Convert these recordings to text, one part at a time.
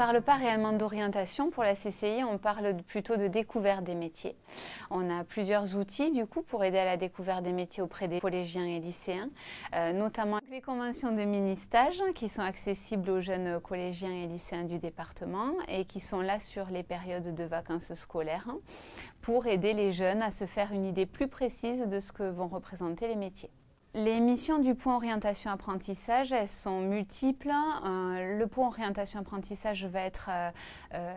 parle pas réellement d'orientation pour la CCI, on parle plutôt de découverte des métiers. On a plusieurs outils du coup pour aider à la découverte des métiers auprès des collégiens et lycéens, notamment les conventions de mini-stage qui sont accessibles aux jeunes collégiens et lycéens du département et qui sont là sur les périodes de vacances scolaires pour aider les jeunes à se faire une idée plus précise de ce que vont représenter les métiers. Les missions du point orientation-apprentissage, elles sont multiples. Le point orientation-apprentissage va être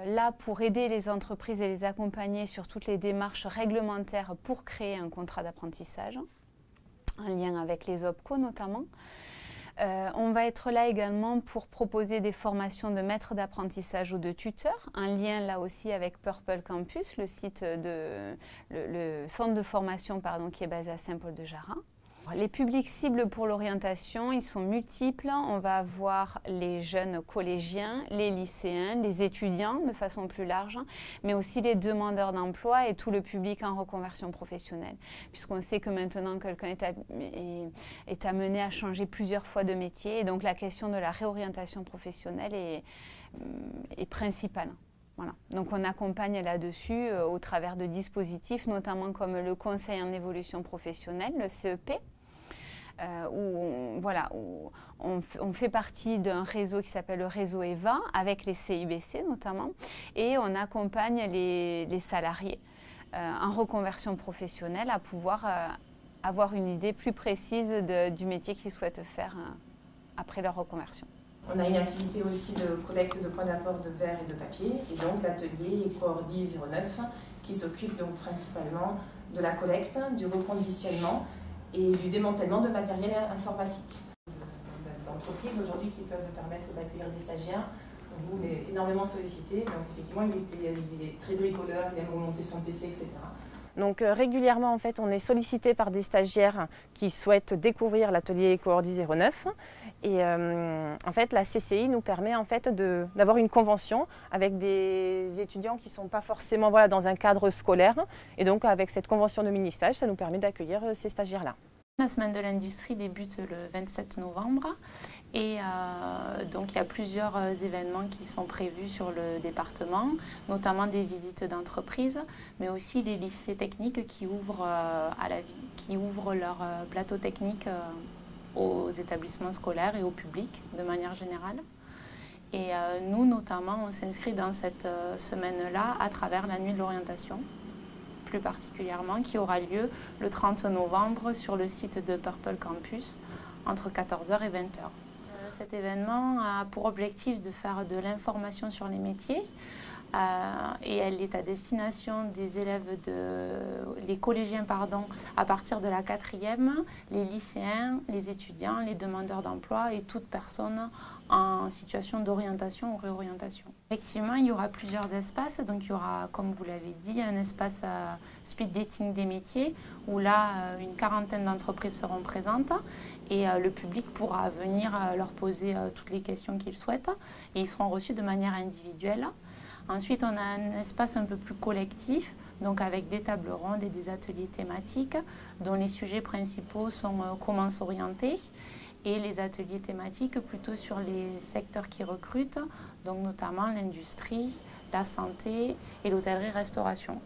là pour aider les entreprises et les accompagner sur toutes les démarches réglementaires pour créer un contrat d'apprentissage, en lien avec les OPCO notamment. On va être là également pour proposer des formations de maîtres d'apprentissage ou de tuteurs, un lien là aussi avec Purple Campus, le centre de formation qui est basé à Saint-Paul-de-Jarrat. Les publics cibles pour l'orientation, ils sont multiples. On va avoir les jeunes collégiens, les lycéens, les étudiants de façon plus large, mais aussi les demandeurs d'emploi et tout le public en reconversion professionnelle. Puisqu'on sait que maintenant, quelqu'un est amené à changer plusieurs fois de métier. Et donc la question de la réorientation professionnelle est principale. Voilà. Donc on accompagne là-dessus au travers de dispositifs, notamment comme le Conseil en évolution professionnelle, le CEP, où on fait partie d'un réseau qui s'appelle le réseau EVA, avec les CIBC notamment, et on accompagne les salariés en reconversion professionnelle à pouvoir avoir une idée plus précise du métier qu'ils souhaitent faire après leur reconversion. On a une activité aussi de collecte de points d'apport de verre et de papier, et donc l'atelier EcoOrdi 09 qui s'occupe donc principalement de la collecte, du reconditionnement et du démantèlement de matériel informatique. D'entreprises aujourd'hui qui peuvent permettre d'accueillir des stagiaires. Nous, on est énormément sollicités, donc effectivement il est très bricoleur, il aime remonter son PC, etc. Donc régulièrement en fait on est sollicité par des stagiaires qui souhaitent découvrir l'atelier EcoOrdi 09 et en fait la CCI nous permet en fait d'avoir une convention avec des étudiants qui ne sont pas forcément dans un cadre scolaire et donc avec cette convention de mini-stage ça nous permet d'accueillir ces stagiaires-là. La semaine de l'industrie débute le 27 novembre et donc il y a plusieurs événements qui sont prévus sur le département, notamment des visites d'entreprises, mais aussi des lycées techniques qui ouvrent leur plateau technique aux établissements scolaires et au public de manière générale. Et nous notamment on s'inscrit dans cette semaine-là à travers la nuit de l'orientation, plus particulièrement, qui aura lieu le 30 novembre sur le site de Purple Campus entre 14h et 20h. Cet événement a pour objectif de faire de l'information sur les métiers et elle est à destination des élèves, les collégiens à partir de la 4e, les lycéens, les étudiants, les demandeurs d'emploi et toute personne en situation d'orientation ou réorientation. Effectivement, il y aura plusieurs espaces, donc il y aura, comme vous l'avez dit, un espace speed dating des métiers, où là, une quarantaine d'entreprises seront présentes et le public pourra venir leur poser toutes les questions qu'ils souhaitent et ils seront reçus de manière individuelle. Ensuite, on a un espace un peu plus collectif, donc avec des tables rondes et des ateliers thématiques, dont les sujets principaux sont comment s'orienter, et les ateliers thématiques plutôt sur les secteurs qui recrutent, donc notamment l'industrie, la santé et l'hôtellerie-restauration.